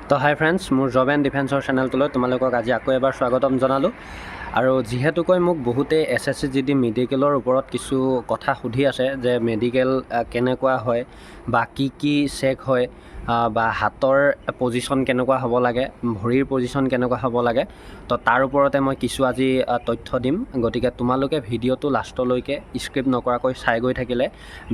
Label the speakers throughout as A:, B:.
A: তো হাই ফ্ৰেণ্ডছ, মোৰ job and ডিফেন্সৰ চেনেলটোলৈ তোমালোকক আজি আকৌ এবাৰ স্বাগতম জনালোঁ। আৰু যিহেতুকৈ মোক বহুতে SSC GD মেডিকেলৰ ওপৰত কিছু কথা সুধি আছে যে মেডিকেল কেনেকুৱা হয় বা কি চেক হয় বা হাতৰ পজিশ্যন কেনেকুৱা হ'ব লাগে, ভৰিৰ পজিশ্যন কেনেকুৱা হ'ব লাগে, তো তাৰ ওপৰতে মই কিছু আজি তথ্য দিম। গতিকে তোমালোকে ভিডিঅ'টো লাষ্টলৈকে স্ক্ৰিপ্ট নকৰাকৈ চাই গৈ থাকিলে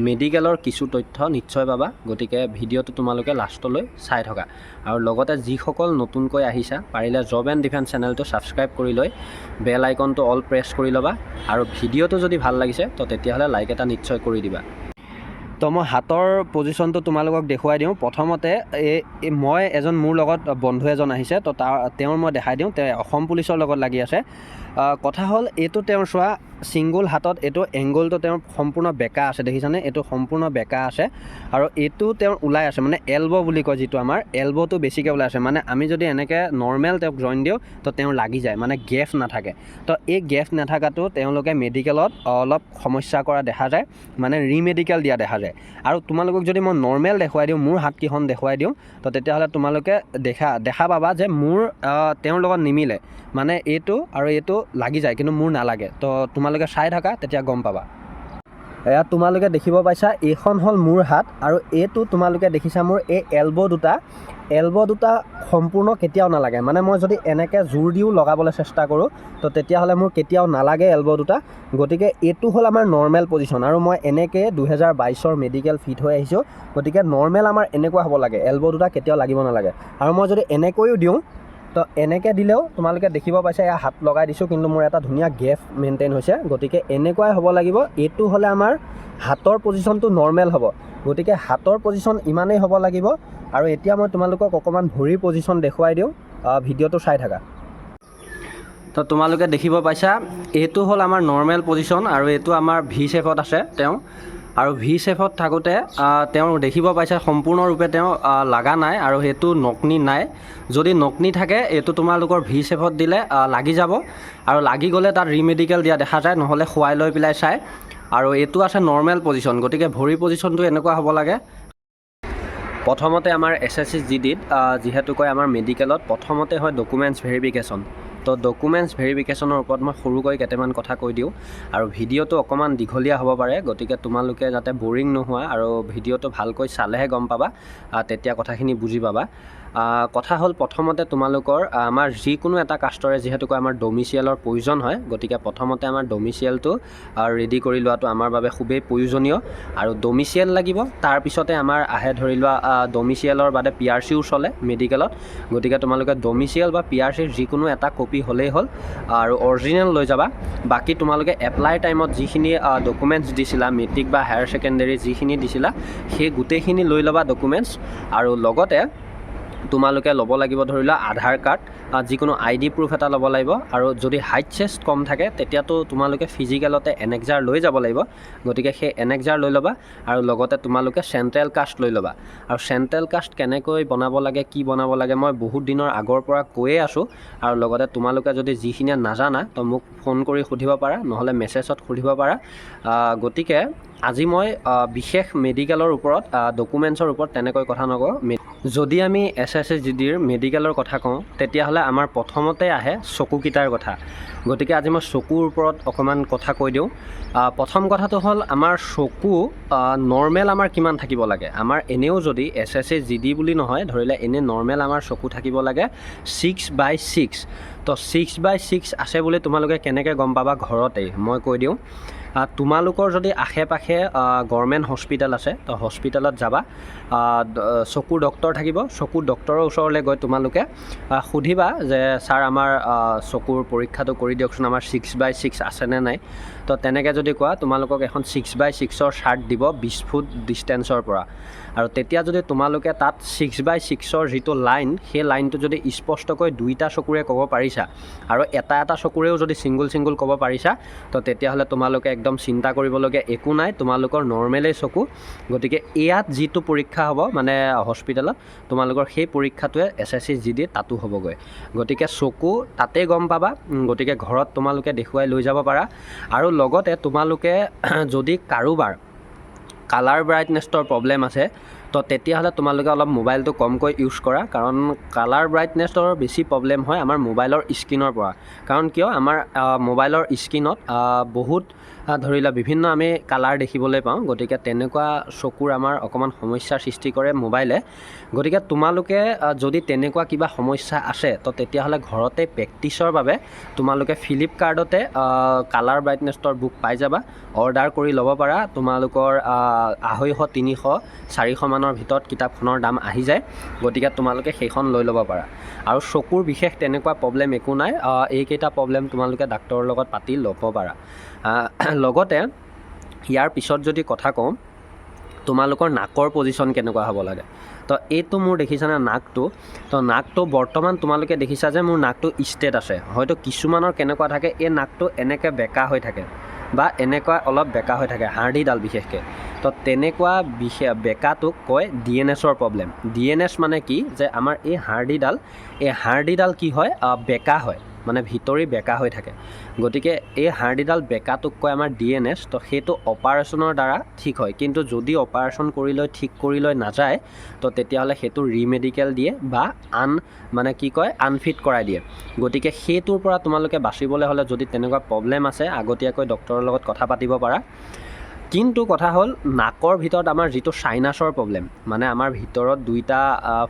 A: মেডিকেলৰ কিছু তথ্য নিশ্চয় পাবা। গতিকে ভিডিঅ'টো তোমালোকে লাষ্টলৈ চাই থকা। আৰু লগতে যিসকল নতুনকৈ আহিছা পাৰিলে জব এণ্ড ডিফেন্স চেনেলটো ছাবস্ক্ৰাইব কৰি লৈ বেল আইকনটো অল প্ৰেছ কৰি ল'বা। আৰু ভিডিঅ'টো যদি ভাল লাগিছে তো তেতিয়াহ'লে লাইক এটা নিশ্চয় কৰি দিবা। তো মই হাতৰ পজিশ্যনটো তোমালোকক দেখুৱাই দিওঁ। প্ৰথমতে মই মোৰ লগত বন্ধু এজন আহিছে, তো তেওঁৰ মই দেখাই দিওঁ। তেওঁ অসম পুলিচৰ লগত লাগি আছে। কথা হ'ল এইটো তেওঁৰ চোৱা ছিংগুল হাতত এইটো এংগলটো তেওঁৰ সম্পূৰ্ণ বেকা আছে, দেখিছানে? এইটো সম্পূৰ্ণ বেকা আছে আৰু এইটো তেওঁৰ ওলাই আছে, মানে এলব' বুলি কয় যিটো আমাৰ এলব'টো বেছিকৈ ওলাই আছে। মানে আমি যদি এনেকৈ নৰ্মেল তেওঁক জইন দিওঁ তো তেওঁ লাগি যায়, মানে গেপ নাথাকে। তো এই গেপ নাথাকাটো তেওঁলোকে মেডিকেলত অলপ সমস্যা কৰা দেখা যায়, মানে ৰিমেডিকেল দিয়া দেখা যায়। আৰু তোমালোকক যদি মই নৰ্মেল দেখুৱাই দিওঁ, মোৰ হাতকেইখন দেখুৱাই দিওঁ, তো তেতিয়াহ'লে তোমালোকে দেখা পাবা যে মোৰ তেওঁৰ লগত নিমিলে, মানে এইটো আৰু এইটো লাগি যায় কিন্তু মোৰ নালাগে। তো তোমালোকে চাই থাকা, তেতিয়া গম পাবা। ইয়াত তোমালোকে দেখিব পাইছা এইখন হ'ল মোৰ হাত আৰু এইটো তোমালোকে দেখিছা মোৰ এই এলব' দুটা সম্পূৰ্ণ কেতিয়াও নালাগে। মানে মই যদি এনেকৈ জোৰ দিও লগাবলৈ চেষ্টা কৰোঁ তো তেতিয়াহ'লে মোৰ কেতিয়াও নালাগে এলব' দুটা। গতিকে এইটো হ'ল আমাৰ নৰ্মেল পজিশ্যন। আৰু মই এনেকৈ 2022ৰ মেডিকেল ফিট হৈ আহিছোঁ। গতিকে নৰ্মেল আমাৰ এনেকুৱা হ'ব লাগে, এলব' দুটা কেতিয়াও লাগিব নালাগে। আৰু মই যদি এনেকৈও দিওঁ তো এনেকৈ দিলেও তোমালোকে দেখিব পাইছা এয়া হাত লগাই দিছোঁ, কিন্তু মোৰ এটা ধুনীয়া গেপ মেইনটেইন হৈছে। গতিকে এনেকুৱাই হ'ব লাগিব। এইটো হ'লে আমাৰ হাতৰ পজিশ্যনটো নৰ্মেল হ'ব। গতিকে হাতৰ পজিশ্যন ইমানেই হ'ব লাগিব। আৰু এতিয়া মই তোমালোকক অকণমান ভৰিৰ পজিশ্যন দেখুৱাই দিওঁ, ভিডিঅ'টো চাই থাকা। তো তোমালোকে দেখিব পাইছা এইটো হ'ল আমাৰ নৰ্মেল পজিশ্যন আৰু এইটো আমাৰ ভি শেপত আছে তেওঁ। আৰু ভি শেপত থাকোঁতে তেওঁ দেখিব পাইছে সম্পূৰ্ণৰূপে তেওঁ লাগা নাই আৰু সেইটো নকনি নাই। যদি নকনি থাকে এইটো তোমালোকৰ ভি শেপত দিলে লাগি যাব, আৰু লাগি গ'লে তাত ৰিমেডিকেল দিয়া দেখা যায়, নহ'লে শুৱাই লৈ পেলাই চাই। আৰু এইটো আছে নৰ্মেল পজিশ্যন। গতিকে ভৰি পজিশ্যনটো এনেকুৱা হ'ব লাগে। প্ৰথমতে আমাৰ SSC GDত যিহেতুকৈ আমাৰ মেডিকেলত প্ৰথমতে হয় ডকুমেণ্টছ ভেৰিফিকেশ্যন। তো ডকুমেণ্টছ ভেৰিফিকেশ্যনৰ ওপৰত মই সৰুকৈ কেইটামান কথা কৈ দিওঁ। আৰু ভিডিঅ'টো অকণমান দীঘলীয়া হ'ব পাৰে, গতিকে তোমালোকে যাতে বৰিং নোহোৱা আৰু ভিডিঅ'টো ভালকৈ চালেহে গম পাবা, তেতিয়া কথাখিনি বুজি পাবা। কথা হ'ল প্ৰথমতে তোমালোকৰ আমাৰ যিকোনো এটা কাষ্টৰে যিহেতুকৈ আমাৰ ডমিচিয়েলৰ প্ৰয়োজন হয়, গতিকে প্ৰথমতে আমাৰ ডমিচিয়েলটো ৰেডি কৰি লোৱাটো আমাৰ বাবে খুবেই প্ৰয়োজনীয়। আৰু ডমিচিয়েল লাগিব, তাৰপিছতে আমাৰ আহে ধৰি লোৱা ডমিচিয়েলৰ বাদে PRCও চলে মেডিকেলত। গতিকে তোমালোকে ডমিচিয়েল বা PRCৰ যিকোনো এটা কপি হ'লেই হ'ল, আৰু অৰিজিনেল লৈ যাবা। বাকী তোমালোকে এপ্লাই টাইমত যিখিনি ডকুমেণ্টছ দিছিলা, মেট্ৰিক বা হায়াৰ ছেকেণ্ডেৰী যিখিনি দিছিলা, সেই গোটেইখিনি লৈ ল'বা ডকুমেণ্টছ। আৰু লগতে তোমালোকে ল'ব লাগিব ধৰি লোৱা আধাৰ কাৰ্ড, যিকোনো ID প্ৰুফ এটা ল'ব লাগিব। আৰু যদি হাইট চেষ্ট কম থাকে তেতিয়াতো তোমালোকে ফিজিকেলতে এনেক্সাৰ লৈ যাব লাগিব। গতিকে সেই এনেক্সাৰ লৈ ল'বা। আৰু লগতে তোমালোকে চেণ্ট্ৰেল কাষ্ট লৈ ল'বা। আৰু চেণ্ট্ৰেল কাষ্ট কেনেকৈ বনাব লাগে, কি বনাব লাগে, মই বহুত দিনৰ আগৰ পৰা কৈয়ে আছোঁ। আৰু লগতে তোমালোকে যদি যিখিনিয়ে নাজানা তো মোক ফোন কৰি সুধিব পাৰা, নহ'লে মেছেজত সুধিব পাৰা। গতিকে আজি মই বিশেষ মেডিকেলৰ ওপৰত ডকুমেণ্টছৰ ওপৰত তেনেকৈ কথা নকওঁ। যদি আমি SSC GDৰ মেডিকেলৰ কথা কওঁ তেতিয়াহ'লে আমাৰ প্ৰথমতে আহে চকুকেইটাৰ কথা। গতিকে আজি মই চকুৰ ওপৰত অকণমান কথা কৈ দিওঁ। প্ৰথম কথাটো হ'ল আমাৰ চকু নৰ্মেল আমাৰ কিমান থাকিব লাগে। আমাৰ এনেও যদি SSC GD বুলি নহয়, ধৰিলে এনেই নৰ্মেল আমাৰ চকু থাকিব লাগে 6/6। তো 6/6 আছে বুলি তোমালোকে কেনেকৈ গম পাবা ঘৰতেই মই কৈ দিওঁ। তোমালোকৰ যদি আশে পাশে গভৰ্ণমেণ্ট হস্পিটেল আছে তো হস্পিটেলত যাবা, চকুৰ ডক্টৰ থাকিব। চকুৰ ডক্টৰৰ ওচৰলৈ গৈ তোমালোকে সুধিবা যে ছাৰ আমাৰ চকুৰ পৰীক্ষাটো কৰি দিয়কচোন, আমাৰ 6/6 আছেনে নাই। তো তেনেকৈ যদি কোৱা তোমালোকক এখন 6/6ৰ চাৰ্ট দিব 20 ফুট ডিষ্টেঞ্চৰ পৰা। আৰু তেতিয়া যদি তোমালোকে তাত 6/6ৰ যিটো লাইন, সেই লাইনটো যদি স্পষ্টকৈ দুইটা চকুৰে ক'ব পাৰিছা, আৰু এটা চকুৰেও যদি ছিংগুল ক'ব পাৰিছা, তো তেতিয়াহ'লে তোমালোকে একদম চিন্তা কৰিবলগীয়া একো নাই, তোমালোকৰ নৰ্মেলেই চকু। গতিকে ইয়াত যিটো পৰীক্ষা হ'ব মানে হস্পিটেলত, তোমালোকৰ সেই পৰীক্ষাটোৱে SSC GD তাতো হ'বগৈ। গতিকে চকু তাতে গম পাবা। গতিকে ঘৰত তোমালোকে দেখুৱাই লৈ যাব পাৰা। আৰু লগতে তোমালোকে যদি কাৰোবাৰ কালাৰ ব্ৰাইটনেছৰ প্ৰব্লেম আছে তো তেতিয়াহ'লে তোমালোকে অলপ মোবাইলটো কমকৈ ইউজ কৰা, কাৰণ কালাৰ ব্ৰাইটনেছৰ বেছি প্ৰব্লেম হয় আমাৰ মোবাইলৰ স্ক্ৰীনৰ পৰা। কাৰণ কিয় আমাৰ মোবাইলৰ স্ক্ৰীনত বহুত ধৰি লোৱা বিভিন্ন আমি কালাৰ দেখিবলৈ পাওঁ, গতিকে তেনেকুৱা চকুৰ আমাৰ অকণমান সমস্যাৰ সৃষ্টি কৰে মোবাইলে। গতিকে তোমালোকে যদি তেনেকুৱা কিবা সমস্যা আছে তো তেতিয়াহ'লে ঘৰতে প্ৰেক্টিছৰ বাবে তোমালোকে ফ্লিপকাৰ্টতে কালাৰ ব্ৰাইটনেছৰ বুক পাই যাবা, অৰ্ডাৰ কৰি ল'ব পাৰা। তোমালোকৰ 250, 300, 400 মানৰ ভিতৰত কিতাপখনৰ দাম আহি যায়, গতিকে তোমালোকে সেইখন লৈ ল'ব পাৰা। আৰু চকুৰ বিশেষ তেনেকুৱা প্ৰব্লেম একো নাই, এইকেইটা প্ৰব্লেম তোমালোকে ডাক্তৰৰ লগত পাতি ল'ব পাৰা। লগতে ইয়াৰ পিছত যদি কথা কওঁ, তোমালোকৰ নাকৰ পজিশ্যন কেনেকুৱা হ'ব লাগে। তো এইটো মোৰ দেখিছানে নাকটো, তো নাকটো বৰ্তমান তোমালোকে দেখিছা যে মোৰ নাকটো ষ্ট্ৰেট আছে। হয়তো কিছুমানৰ কেনেকুৱা থাকে এই নাকটো এনেকৈ বেকা হৈ থাকে বা এনেকুৱা অলপ বেকা হৈ থাকে, হাৰ্ডিডাল বিশেষকৈ। তো তেনেকুৱা বেকাটোক কয় DNSৰ প্ৰব্লেম। DNS মানে কি, যে আমাৰ এই হাৰ্ডিডাল কি হয়, বেকা হয়, মানে ভিতৰি বেকা হৈ থাকে। গতিকে এই হাৰ্ডিডাল বেকাটোক কয় আমাৰ DNS। তো সেইটো অপাৰেশ্যনৰ দ্বাৰা ঠিক হয়, কিন্তু যদি অপাৰেশ্যন কৰি লৈ ঠিক কৰি লৈ নাযায় তো তেতিয়াহ'লে সেইটো ৰিমেডিকেল দিয়ে বা আনফিট কৰাই দিয়ে। গতিকে সেইটোৰ পৰা তোমালোকে বাচিবলৈ হ'লে যদি তেনেকুৱা প্ৰব্লেম আছে আগতীয়াকৈ ডক্তৰৰ লগত কথা পাতিব পাৰা। কিন্তু কথা হ'ল নাকৰ ভিতৰত আমাৰ যিটো চাইনাছৰ প্ৰব্লেম, মানে আমাৰ ভিতৰত দুইটা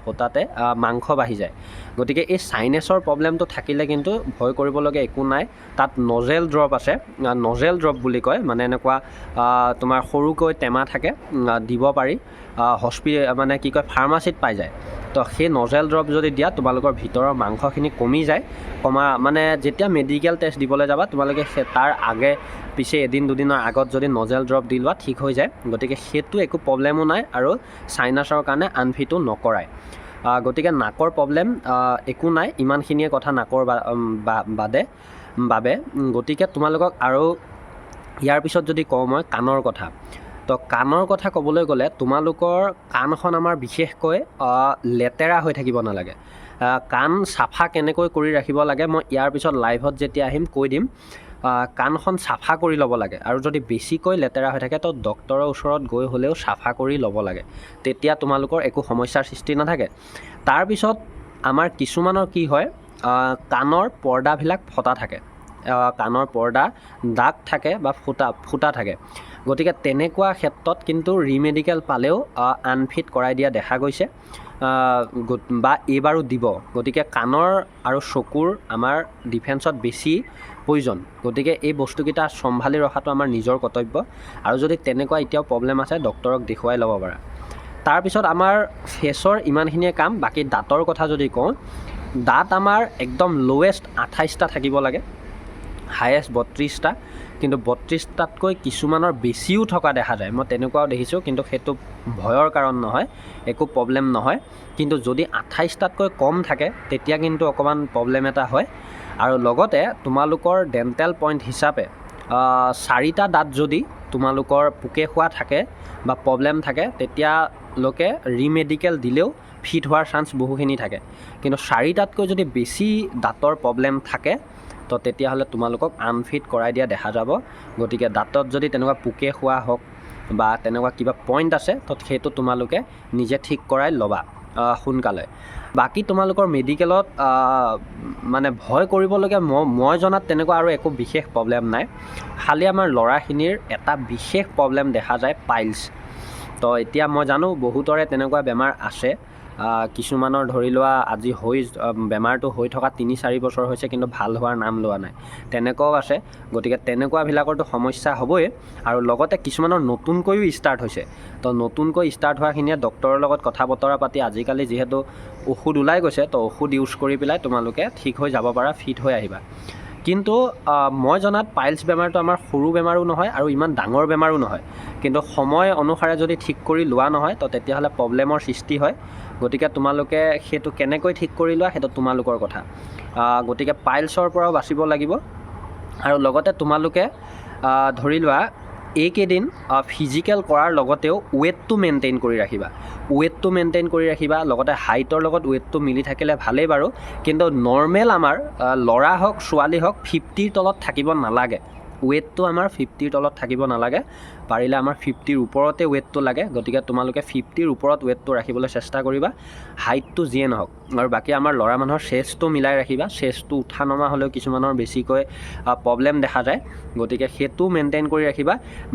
A: ফুটাতে মাংস বাঢ়ি যায়। গতিকে এই চাইনাছৰ প্ৰব্লেমটো থাকিলে কিন্তু ভয় কৰিবলগীয়া একো নাই। তাত নজেল ড্ৰপ আছে, নজেল ড্ৰপ বুলি কয়, মানে এনেকুৱা তোমাৰ সৰুকৈ টেমা থাকে, দিব পাৰি। ফাৰ্মাচীত পাই যায়। তো সেই নজেল ড্ৰপ যদি দিয়া তোমালোকৰ ভিতৰৰ মাংসখিনি কমি যায়। মানে যেতিয়া মেডিকেল টেষ্ট দিবলৈ যাবা তোমালোকে তাৰ আগে পিছে এদিন দুদিনৰ আগত যদি নজেল ড্ৰপ দি লোৱা ঠিক হৈ যায়। গতিকে সেইটো একো প্ৰব্লেমো নাই আৰু চাইনাছৰ কাৰণে আনফিটো নকৰায়। গতিকে নাকৰ প্ৰব্লেম একো নাই, ইমানখিনিয়ে কথা নাকৰ বাবে। গতিকে তোমালোকক আৰু ইয়াৰ পিছত যদি কওঁ মই কাণৰ কথা, তো কাণৰ কথা ক'বলৈ গ'লে তোমালোকৰ কাণখন আমাৰ বিশেষকৈ লেতেৰা হৈ থাকিব নালাগে। কাণ চাফা কেনেকৈ কৰি ৰাখিব লাগে মই ইয়াৰ পিছত লাইভত যেতিয়া আহিম কৈ দিম। কাণখন চাফা কৰি ল'ব লাগে, আৰু যদি বেছিকৈ লেতেৰা হৈ থাকে তো ডক্তৰৰ ওচৰত গৈ হ'লেও চাফা কৰি ল'ব লাগে, তেতিয়া তোমালোকৰ একো সমস্যাৰ সৃষ্টি নাথাকে। তাৰপিছত আমাৰ কিছুমানৰ কি হয়, কাণৰ পৰ্দাবিলাক ফটা থাকে, কাণৰ পৰ্দা দাগ থাকে বা ফুটা থাকে। গতিকে তেনেকুৱা ক্ষেত্ৰত কিন্তু ৰিমেডিকেল পালেও আনফিট কৰাই দিয়া দেখা গৈছে বা এইবাৰো দিব। গতিকে কাণৰ আৰু চকুৰ আমাৰ ডিফেন্সত বেছি প্ৰয়োজন। গতিকে এই বস্তুকেইটা চম্ভালি ৰখাটো আমাৰ নিজৰ কৰ্তব্য, আৰু যদি তেনেকুৱা এতিয়াও প্ৰব্লেম আছে ডক্তৰক দেখুৱাই ল'ব পাৰা। তাৰপিছত আমাৰ ফেচৰ ইমানখিনিয়ে কাম। বাকী দাঁতৰ কথা যদি কওঁ, দাঁত আমাৰ একদম লৱেষ্ট 28টা থাকিব লাগে, হায়েষ্ট 32টা, কিন্তু 32টাতকৈ কিছুমানৰ বেছিও থকা দেখা যায়। মই তেনেকুৱাও দেখিছোঁ, কিন্তু সেইটো ভয়ৰ কাৰণ নহয়, একো প্ৰব্লেম নহয়। কিন্তু যদি 28টাতকৈ কম থাকে তেতিয়া কিন্তু অকণমান প্ৰব্লেম এটা হয়। আৰু লগতে তোমালোকৰ ডেণ্টেল পইণ্ট হিচাপে 4টা দাঁত যদি তোমালোকৰ পোকে খোৱা থাকে বা প্ৰব্লেম থাকে তেতিয়ালৈকে ৰিমেডিকেল দিলেও ফিট হোৱাৰ চান্স বহুখিনি থাকে। কিন্তু 4টাতকৈ যদি বেছি দাঁতৰ প্ৰব্লেম থাকে তো তেতিয়াহ'লে তোমালোকক আনফিট কৰাই দিয়া দেখা যাব। গতিকে দাঁতত যদি তেনেকুৱা পোকে খোৱা হওক বা তেনেকুৱা কিবা পইণ্ট আছে তো সেইটো তোমালোকে নিজে ঠিক কৰাই ল'বা সোনকালে। বাকী তোমালোকৰ মেডিকেলত মানে ভয় কৰিবলগীয়া মই জনাত তেনেকুৱা আৰু একো বিশেষ প্ৰব্লেম নাই। খালি আমাৰ ল'ৰাখিনিৰ এটা বিশেষ প্ৰব্লেম দেখা যায়, পাইলছ। তো এতিয়া মই জানো বহুতৰে তেনেকুৱা বেমাৰ আছে, কিছুমানৰ ধৰি লোৱা আজি বেমাৰটো হৈ থকা 3-4 বছৰ হৈছে কিন্তু ভাল হোৱাৰ নাম লোৱা নাই, তেনেকুৱাও আছে। গতিকে তেনেকুৱাবিলাকৰতো সমস্যা হ'বই, আৰু লগতে কিছুমানৰ নতুনকৈও ষ্টাৰ্ট হৈছে। তো নতুনকৈ ষ্টাৰ্ট হোৱাখিনিয়ে ডক্তৰৰ লগত কথা বতৰা পাতি, আজিকালি যিহেতু ঔষধ ওলাই গৈছে তো ঔষধ ইউজ কৰি পেলাই তোমালোকে ঠিক হৈ যাব পাৰা, ফিট হৈ আহিবা। কিন্তু মই জনাত পাইলছ বেমাৰটো আমাৰ সৰু বেমাৰো নহয় আৰু ইমান ডাঙৰ বেমাৰো নহয়, কিন্তু সময় অনুসাৰে যদি ঠিক কৰি লোৱা নহয় তো তেতিয়াহ'লে প্ৰব্লেমৰ সৃষ্টি হয়। গতিকে তোমালোকে সেইটো কেনেকৈ ঠিক কৰি লোৱা সেইটো তোমালোকৰ কথা। গতিকে পাইলছৰ পৰাও বাচিব লাগিব। আৰু লগতে তোমালোকে ধৰি লোৱা এইকেইদিন ফিজিকেল কৰাৰ লগতেও ৱেটটো মেইনটেইন কৰি ৰাখিবা। লগতে হাইটৰ লগত ৱেটটো মিলি থাকিলে ভালেই বাৰু, কিন্তু নৰ্মেল আমাৰ ল'ৰা হওক ছোৱালী হওক 50ৰ তলত থাকিব নালাগে। ৱেইটটো আমাৰ 50ৰ তলত থাকিব নালাগে, পাৰিলে আমাৰ 50ৰ ওপৰতে ৱেইটটো লাগে। গতিকে তোমালোকে 50ৰ ওপৰত ৱেইটটো ৰাখিবলৈ চেষ্টা কৰিবা, হাইটটো যিয়ে নহওক। আৰু বাকী আমাৰ ল'ৰা মানুহৰ চেষ্টটো মিলাই ৰাখিবা, চেষ্টটো উঠা নমা হ'লেও কিছুমানৰ বেছিকৈ প্ৰব্লেম দেখা যায়, গতিকে সেইটো মেইনটেইন কৰি ৰাখিবা।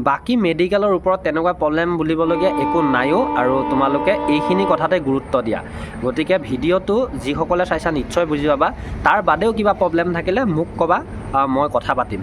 A: বাকী মেডিকেলৰ ওপৰত তেনেকুৱা প্ৰব্লেম বুলিবলগীয়া একো নাইও, আৰু তোমালোকে এইখিনি কথাতে গুৰুত্ব দিয়া। গতিকে ভিডিঅ'টো যিসকলে চাইছা নিশ্চয় বুজি পাবা। তাৰ বাদেও কিবা প্ৰব্লেম থাকিলে মোক ক'বা, মই কথা পাতিম।